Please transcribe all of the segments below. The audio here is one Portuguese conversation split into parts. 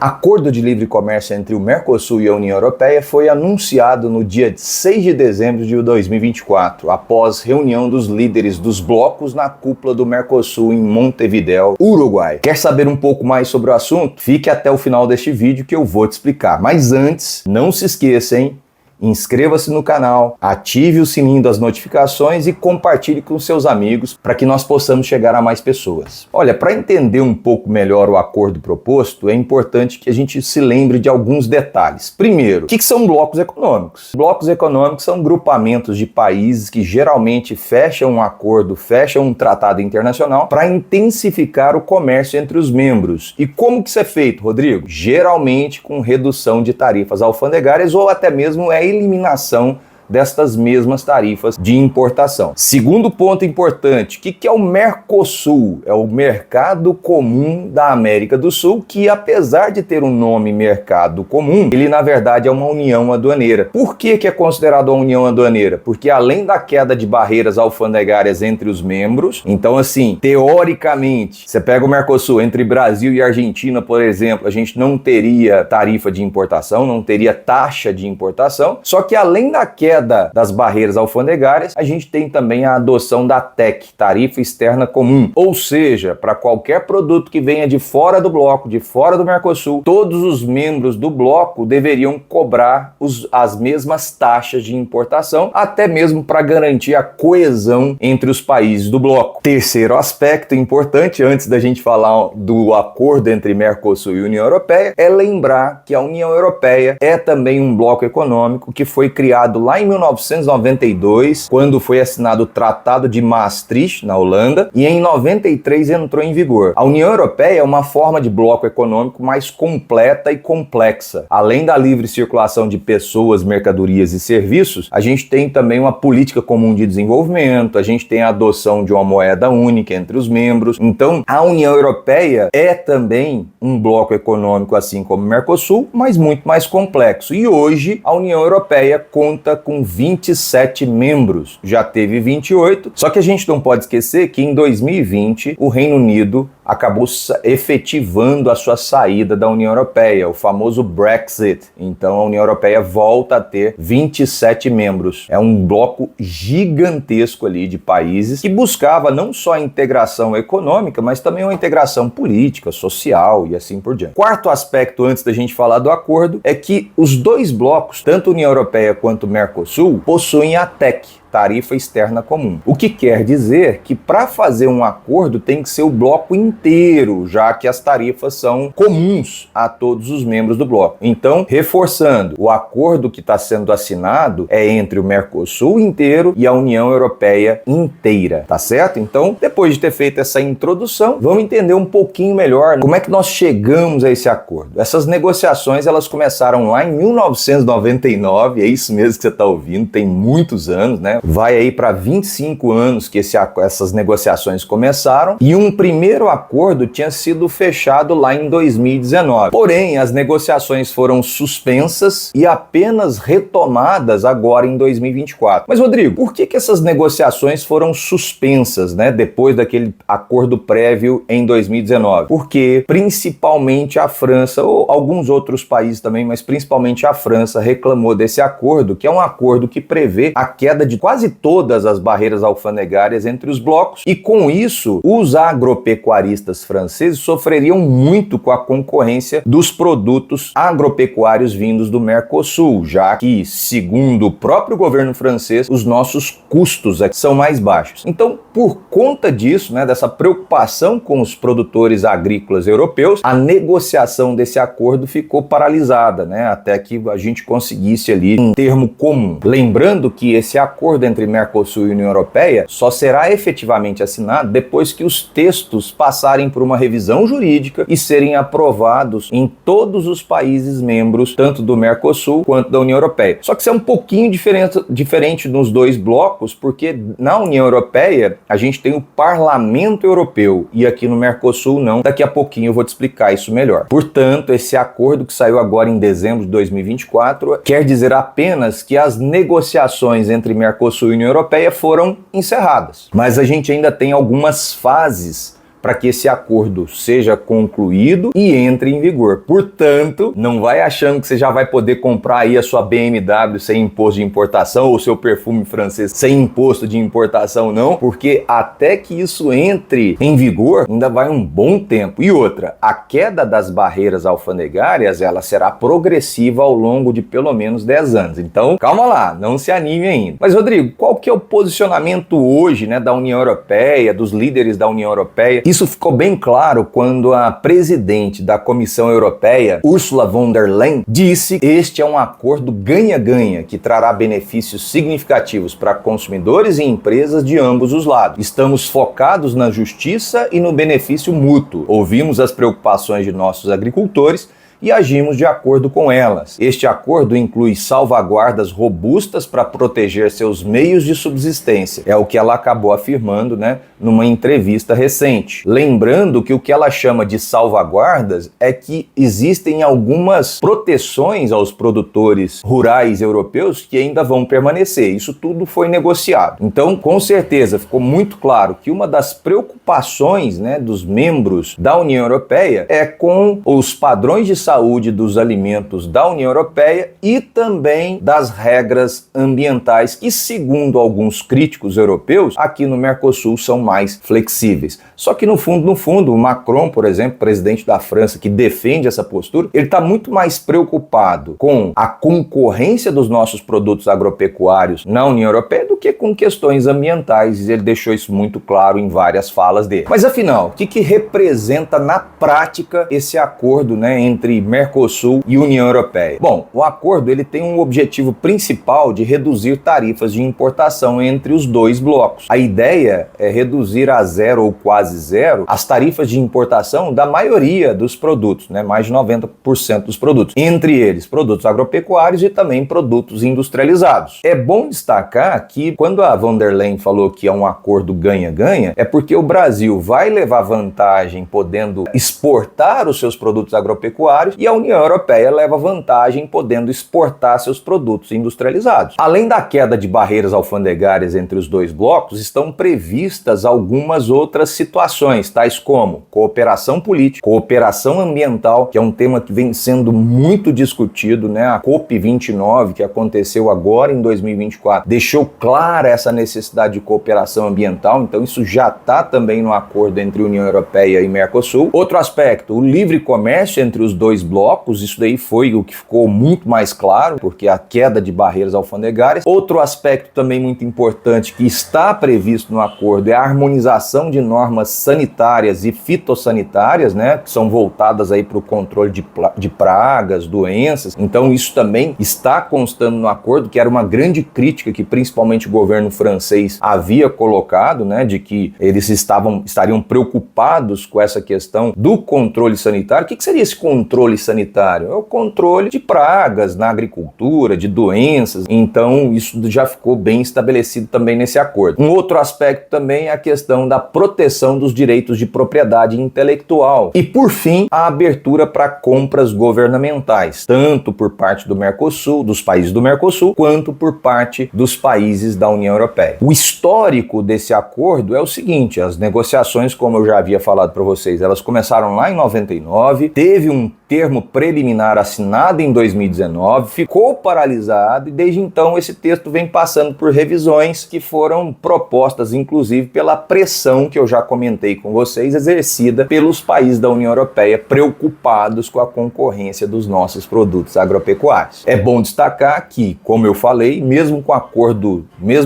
Acordo de livre comércio entre o Mercosul e a União Europeia foi anunciado no dia 6 de dezembro de 2024, após reunião dos líderes dos blocos na cúpula do Mercosul em Montevideo, Uruguai. Quer saber um pouco mais sobre o assunto? Fique até o final deste vídeo que eu vou te explicar. Mas antes, não se esqueça, hein? Inscreva-se no canal, ative o sininho das notificações e compartilhe com seus amigos para que nós possamos chegar a mais pessoas. Olha, para entender um pouco melhor o acordo proposto, é importante que a gente se lembre de alguns detalhes. Primeiro, o que são blocos econômicos? Blocos econômicos são grupamentos de países que geralmente fecham um acordo, fecham um tratado internacional para intensificar o comércio entre os membros. E como que isso é feito, Rodrigo? Geralmente com redução de tarifas alfandegárias ou até mesmo eliminação destas mesmas tarifas de importação. Segundo ponto importante, o que é o Mercosul? É o Mercado Comum da América do Sul, que apesar de ter um nome Mercado Comum, ele na verdade é uma união aduaneira. Por que é considerado uma união aduaneira? Porque além da queda de barreiras alfandegárias entre os membros, então assim, teoricamente, você pega o Mercosul entre Brasil e Argentina, por exemplo, a gente não teria tarifa de importação, não teria taxa de importação, só que além da queda das barreiras alfandegárias, a gente tem também a adoção da TEC, Tarifa Externa Comum. Ou seja, para qualquer produto que venha de fora do bloco, de fora do Mercosul, todos os membros do bloco deveriam cobrar as mesmas taxas de importação, até mesmo para garantir a coesão entre os países do bloco. Terceiro aspecto importante, antes da gente falar do acordo entre Mercosul e União Europeia, é lembrar que a União Europeia é também um bloco econômico que foi criado lá em 1992, quando foi assinado o Tratado de Maastricht, na Holanda, e em 93 entrou em vigor. A União Europeia é uma forma de bloco econômico mais completa e complexa. Além da livre circulação de pessoas, mercadorias e serviços, a gente tem também uma política comum de desenvolvimento, a gente tem a adoção de uma moeda única entre os membros. Então, a União Europeia é também um bloco econômico, assim como o Mercosul, mas muito mais complexo. E hoje, a União Europeia conta com 27 membros, já teve 28, só que a gente não pode esquecer que em 2020 o Reino Unido acabou efetivando a sua saída da União Europeia, o famoso Brexit. Então a União Europeia volta a ter 27 membros. É um bloco gigantesco ali de países que buscava não só a integração econômica, mas também uma integração política, social e assim por diante. Quarto aspecto, antes da gente falar do acordo, é que os dois blocos, tanto a União Europeia quanto o Mercosul, possuem a TEC, Tarifa Externa Comum. O que quer dizer que para fazer um acordo tem que ser o bloco inteiro, já que as tarifas são comuns a todos os membros do bloco. Então, reforçando, o acordo que está sendo assinado é entre o Mercosul inteiro e a União Europeia inteira, tá certo? Então, depois de ter feito essa introdução, vamos entender um pouquinho melhor como é que nós chegamos a esse acordo. Essas negociações, elas começaram lá em 1999, é isso mesmo que você está ouvindo, tem muitos anos, né? Vai aí para 25 anos que essas negociações começaram e um primeiro acordo tinha sido fechado lá em 2019. Porém, as negociações foram suspensas e apenas retomadas agora em 2024. Mas, Rodrigo, por que essas negociações foram suspensas, né, depois daquele acordo prévio em 2019? Porque principalmente a França, ou alguns outros países também, mas principalmente a França reclamou desse acordo, que é um acordo que prevê a queda de quase todas as barreiras alfandegárias entre os blocos, e com isso os agropecuaristas franceses sofreriam muito com a concorrência dos produtos agropecuários vindos do Mercosul, já que, segundo o próprio governo francês, os nossos custos aqui são mais baixos. Então, por conta disso, né, dessa preocupação com os produtores agrícolas europeus, a negociação desse acordo ficou paralisada, né, até que a gente conseguisse ali um termo comum. Lembrando que esse acordo entre Mercosul e União Europeia só será efetivamente assinado depois que os textos passarem por uma revisão jurídica e serem aprovados em todos os países membros, tanto do Mercosul quanto da União Europeia. Só que isso é um pouquinho diferente nos dois blocos, porque na União Europeia a gente tem o Parlamento Europeu e aqui no Mercosul não. Daqui a pouquinho eu vou te explicar isso melhor. Portanto, esse acordo que saiu agora em dezembro de 2024 quer dizer apenas que as negociações entre Mercosul e União Europeia foram encerradas. Mas a gente ainda tem algumas fases para que esse acordo seja concluído e entre em vigor. Portanto, não vai achando que você já vai poder comprar aí a sua BMW sem imposto de importação ou seu perfume francês sem imposto de importação, não, porque até que isso entre em vigor ainda vai um bom tempo. E outra, a queda das barreiras alfandegárias, ela será progressiva ao longo de pelo menos 10 anos. Então, calma lá, não se anime ainda. Mas, Rodrigo, qual que é o posicionamento hoje, né, da União Europeia, dos líderes da União Europeia? Isso ficou bem claro quando a presidente da Comissão Europeia, Ursula von der Leyen, disse que este é um acordo ganha-ganha que trará benefícios significativos para consumidores e empresas de ambos os lados. Estamos focados na justiça e no benefício mútuo. Ouvimos as preocupações de nossos agricultores e agimos de acordo com elas. Este acordo inclui salvaguardas robustas para proteger seus meios de subsistência. É o que ela acabou afirmando, né, numa entrevista recente. Lembrando que o que ela chama de salvaguardas é que existem algumas proteções aos produtores rurais europeus que ainda vão permanecer. Isso tudo foi negociado. Então, com certeza, ficou muito claro que uma das preocupações, né, dos membros da União Europeia é com os padrões de saúde dos alimentos da União Europeia e também das regras ambientais que, segundo alguns críticos europeus, aqui no Mercosul são mais flexíveis. Só que no fundo, o Macron, por exemplo, presidente da França, que defende essa postura, ele está muito mais preocupado com a concorrência dos nossos produtos agropecuários na União Europeia do que com questões ambientais. Ele deixou isso muito claro em várias falas dele. Mas afinal, o que representa na prática esse acordo, né, entre Mercosul e União Europeia? Bom, o acordo ele tem um objetivo principal de reduzir tarifas de importação entre os dois blocos. A ideia é reduzir a zero ou quase zero as tarifas de importação da maioria dos produtos, né, mais de 90% dos produtos, entre eles produtos agropecuários e também produtos industrializados. É bom destacar que quando a von der Leyen falou que é um acordo ganha-ganha, é porque o Brasil vai levar vantagem podendo exportar os seus produtos agropecuários e a União Europeia leva vantagem podendo exportar seus produtos industrializados. Além da queda de barreiras alfandegárias entre os dois blocos, estão previstas algumas outras situações, tais como cooperação política, cooperação ambiental, que é um tema que vem sendo muito discutido, né? A COP29, que aconteceu agora em 2024, deixou clara essa necessidade de cooperação ambiental, então isso já está também no acordo entre União Europeia e Mercosul. Outro aspecto, o livre comércio entre os dois blocos, isso daí foi o que ficou muito mais claro, porque a queda de barreiras alfandegárias. Outro aspecto também muito importante que está previsto no acordo é a harmonização de normas sanitárias e fitossanitárias, né, que são voltadas aí para o controle de pragas, doenças. Então isso também está constando no acordo, que era uma grande crítica que principalmente o governo francês havia colocado, né, de que eles estariam preocupados com essa questão do controle sanitário. O que seria esse controle sanitário? É o controle de pragas na agricultura, de doenças. Então isso já ficou bem estabelecido também nesse acordo. Um outro aspecto também é a questão da proteção dos direitos de propriedade intelectual. E por fim, a abertura para compras governamentais, tanto por parte do Mercosul, dos países do Mercosul, quanto por parte dos países da União Europeia. O histórico desse acordo é o seguinte: as negociações, como eu já havia falado para vocês, elas começaram lá em 99, teve um termo preliminar assinado em 2019, ficou paralisado e desde então esse texto vem passando por revisões que foram propostas inclusive pela pressão que eu já comentei com vocês, exercida pelos países da União Europeia preocupados com a concorrência dos nossos produtos agropecuários. É bom destacar que, como eu falei, mesmo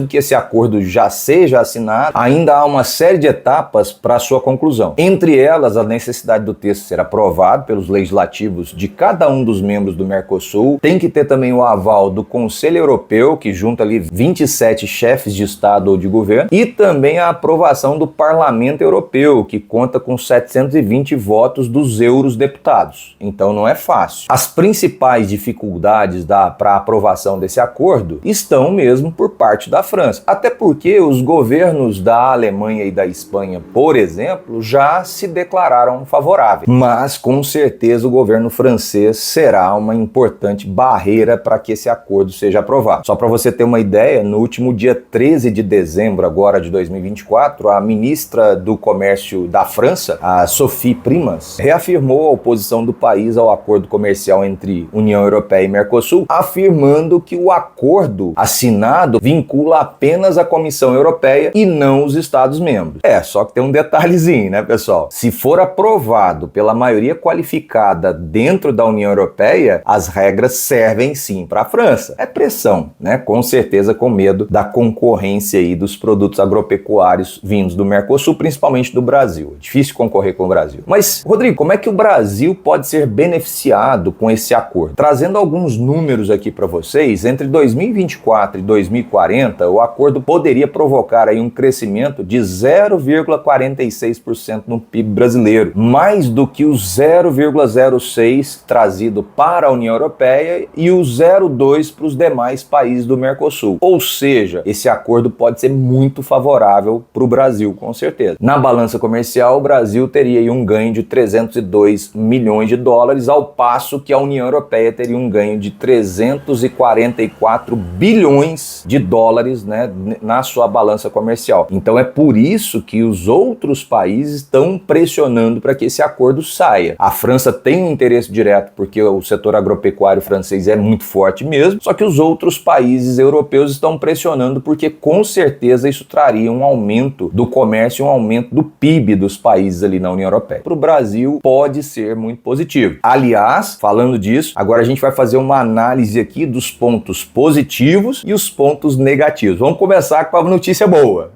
que esse acordo já seja assinado, ainda há uma série de etapas para sua conclusão. Entre elas, a necessidade do texto ser aprovado pelos legislativos de cada um dos membros do Mercosul, tem que ter também o aval do Conselho Europeu, que junta ali 27 chefes de Estado ou de governo, e também a aprovação do Parlamento Europeu, que conta com 720 votos dos eurodeputados. Então não é fácil. As principais dificuldades para a aprovação desse acordo estão mesmo por parte da França, até porque os governos da Alemanha e da Espanha, por exemplo, já se declararam favoráveis, mas com certeza o governo francês será uma importante barreira para que esse acordo seja aprovado. Só para você ter uma ideia, no último dia 13 de dezembro agora de 2024, a ministra do Comércio da França, a Sophie Primas, reafirmou a oposição do país ao acordo comercial entre União Europeia e Mercosul, afirmando que o acordo assinado vincula apenas a Comissão Europeia e não os Estados-membros. Só que tem um detalhezinho, né, pessoal? Se for aprovado pela maioria qualificada dentro da União Europeia, as regras servem sim para a França. É pressão, né? Com certeza com medo da concorrência aí dos produtos agropecuários vindos do Mercosul, principalmente do Brasil. É difícil concorrer com o Brasil. Mas, Rodrigo, como é que o Brasil pode ser beneficiado com esse acordo? Trazendo alguns números aqui para vocês, entre 2024 e 2040, o acordo poderia provocar aí um crescimento de 0,46% no PIB brasileiro, mais do que o 0,06% trazido para a União Europeia e o 0,2% para os demais países do Mercosul. Ou seja, esse acordo pode ser muito favorável para o Brasil, com certeza. Na balança comercial, o Brasil teria aí um ganho de 302 milhões de dólares, ao passo que a União Europeia teria um ganho de 344 bilhões de dólares, né, na sua balança comercial. Então é por isso que os outros países estão pressionando para que esse acordo saia. A França tem um interesse direto porque o setor agropecuário francês é muito forte mesmo, só que os outros países europeus estão pressionando porque com certeza isso traria um aumento do comércio, um aumento do PIB dos países ali na União Europeia. Para o Brasil pode ser muito positivo. Aliás, falando disso, agora a gente vai fazer uma análise aqui dos pontos positivos e os pontos negativos. Vamos começar com a notícia boa,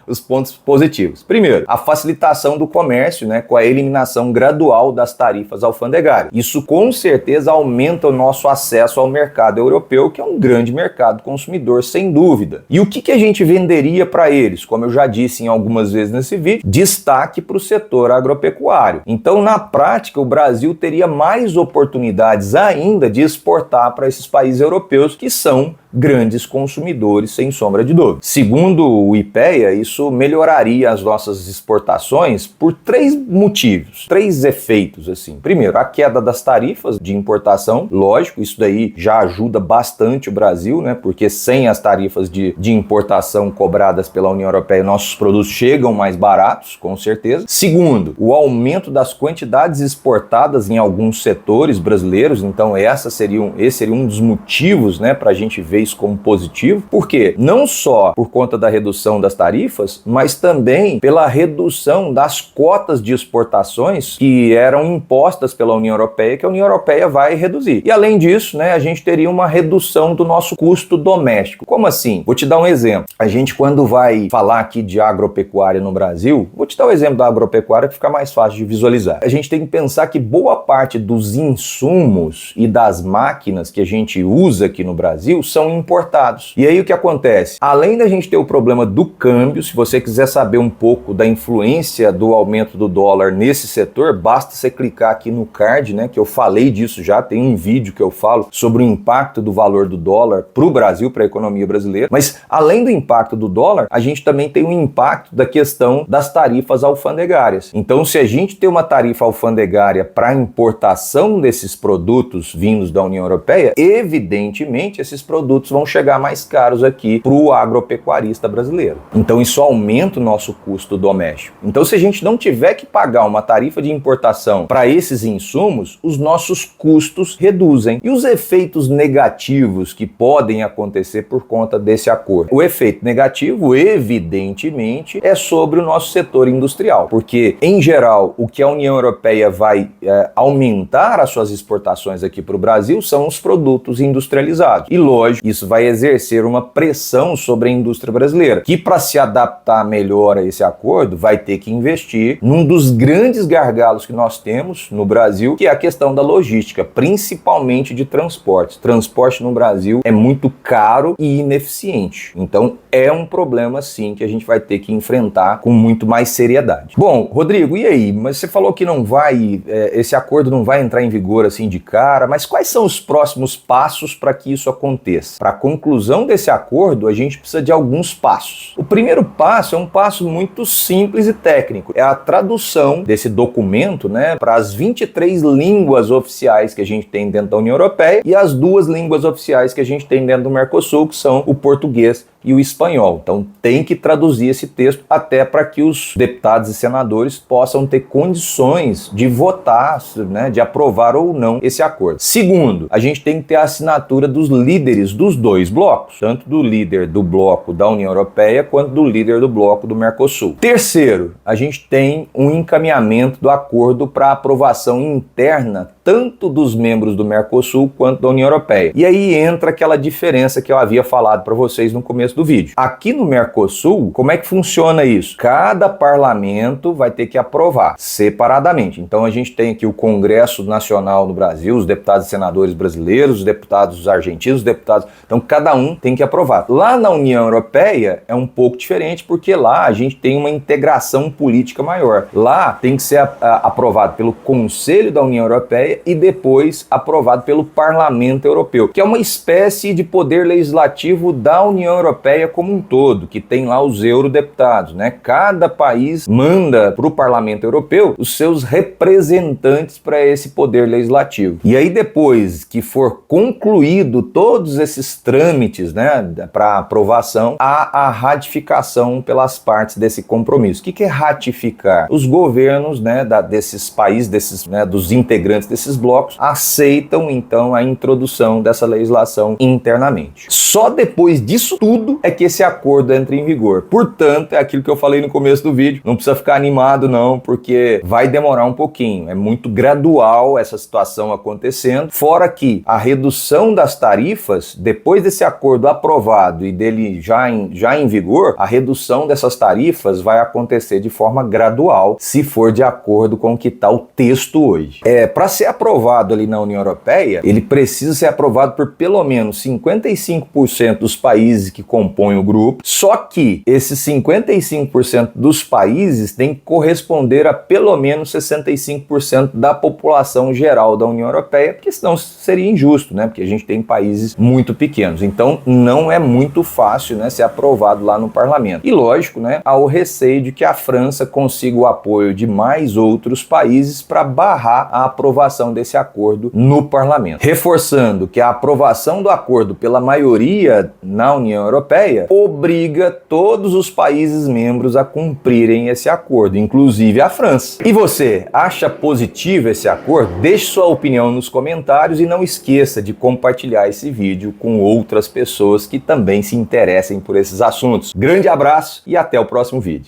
os pontos positivos. Primeiro, a facilitação do comércio, né, com a eliminação gradual das tarifas alfandegárias. Isso com certeza aumenta o nosso acesso ao mercado europeu, que é um grande mercado consumidor, sem dúvida. E o que a gente venderia para eles? Como eu já disse em algumas vezes nesse vídeo, destaque para o setor agropecuário. Então, na prática, o Brasil teria mais oportunidades ainda de exportar para esses países europeus que são grandes consumidores, sem sombra de dúvida. Segundo o IPEA, isso melhoraria as nossas exportações por três motivos, três efeitos assim. Primeiro, a queda das tarifas de importação, lógico, isso daí já ajuda bastante o Brasil, né? Porque sem as tarifas de importação cobradas pela União Europeia, nossos produtos chegam mais baratos, com certeza. Segundo, o aumento das quantidades exportadas em alguns setores brasileiros, então esse seria um dos motivos, né, para a gente ver isso como positivo. Por quê? Não só por conta da redução das tarifas, mas também pela redução das cotas de exportações que eram impostas pela União Europeia, que a União Europeia vai reduzir. E além disso, né, a gente teria uma redução do nosso custo doméstico. Como assim? Vou te dar um exemplo. A gente, quando vai falar aqui de agropecuária no Brasil, vou te dar o exemplo da agropecuária que fica mais fácil de visualizar. A gente tem que pensar que boa parte dos insumos e das máquinas que a gente usa aqui no Brasil são importados. E aí o que acontece? Além da gente ter o problema do câmbio, se você quiser saber um pouco da influência do aumento do dólar nesse setor, basta você clicar aqui no card, né, que eu falei disso já, tem um vídeo que eu falo sobre o impacto do valor do dólar para o Brasil, para a economia brasileira. Mas além do impacto do dólar, a gente também tem o impacto da questão das tarifas alfandegárias. Então, se a gente tem uma tarifa alfandegária para importação desses produtos vindos da União Europeia, evidentemente esses produtos vão chegar mais caros aqui para o agropecuarista brasileiro. Então isso aumenta o nosso custo doméstico. Então, se a gente não tiver que pagar uma tarifa de importação para esses insumos, os nossos custos reduzem. E os efeitos negativos que podem acontecer por conta desse acordo? O efeito negativo, evidentemente, é sobre o nosso setor industrial, porque, em geral, o que a União Europeia vai aumentar as suas exportações aqui para o Brasil são os produtos industrializados. E, lógico, isso vai exercer uma pressão sobre a indústria brasileira, que, para se adaptar melhor a esse acordo, vai ter que investir num dos grandes gargalos que nós temos no Brasil, que é a questão da logística, principalmente de transportes. Transporte no Brasil é muito caro e ineficiente. Então, é um problema, sim, que a gente vai ter que enfrentar com muito mais seriedade. Bom, Rodrigo, e aí? Mas você falou que não vai, esse acordo não vai entrar em vigor assim de cara, mas quais são os próximos passos para que isso aconteça? para a conclusão desse acordo, a gente precisa de alguns passos. O primeiro passo é um passo muito simples e técnico. É a tradução desse documento, né, para as 23 línguas oficiais que a gente tem dentro da União Europeia e as 2 línguas oficiais que a gente tem dentro do Mercosul, que são o português e o espanhol. Então tem que traduzir esse texto até para que os deputados e senadores possam ter condições de votar, né, de aprovar ou não esse acordo. Segundo, a gente tem que ter a assinatura dos líderes dos 2 blocos, tanto do líder do bloco da União Europeia quanto do líder do bloco do Mercosul. Terceiro, a gente tem um encaminhamento do acordo para aprovação interna tanto dos membros do Mercosul quanto da União Europeia. E aí entra aquela diferença que eu havia falado para vocês no começo do vídeo. Aqui no Mercosul, como é que funciona isso? Cada parlamento vai ter que aprovar separadamente. Então a gente tem aqui o Congresso Nacional no Brasil, os deputados e senadores brasileiros, os deputados argentinos, os deputados... Então cada um tem que aprovar. Lá na União Europeia é um pouco diferente, porque lá a gente tem uma integração política maior. Lá tem que ser aprovado pelo Conselho da União Europeia e depois aprovado pelo Parlamento Europeu, que é uma espécie de poder legislativo da União Europeia como um todo, que tem lá os eurodeputados, né? Cada país manda para o Parlamento Europeu os seus representantes para esse poder legislativo. E aí depois que for concluído todos esses trâmites, né, para aprovação, há a ratificação pelas partes desse compromisso. O que é ratificar? Os governos, né, desses países, né, dos integrantes desses blocos, aceitam então a introdução dessa legislação internamente. Só depois disso tudo é que esse acordo entra em vigor. Portanto, é aquilo que eu falei no começo do vídeo, não precisa ficar animado não, porque vai demorar um pouquinho, é muito gradual essa situação acontecendo, fora que a redução das tarifas, depois desse acordo aprovado e dele já em vigor, a redução dessas tarifas vai acontecer de forma gradual, se for de acordo com o que está o texto hoje. Para ser aprovado ali na União Europeia, ele precisa ser aprovado por pelo menos 55% dos países que compõem o grupo, só que esses 55% dos países têm que corresponder a pelo menos 65% da população geral da União Europeia, porque senão seria injusto, né? Porque a gente tem países muito pequenos. Então não é muito fácil, né, ser aprovado lá no parlamento. E lógico, né, há o receio de que a França consiga o apoio de mais outros países para barrar a aprovação desse acordo no parlamento. Reforçando que a aprovação do acordo pela maioria na União Europeia obriga todos os países membros a cumprirem esse acordo, inclusive a França. E você, acha positivo esse acordo? Deixe sua opinião nos comentários e não esqueça de compartilhar esse vídeo com outras pessoas que também se interessem por esses assuntos. Grande abraço e até o próximo vídeo.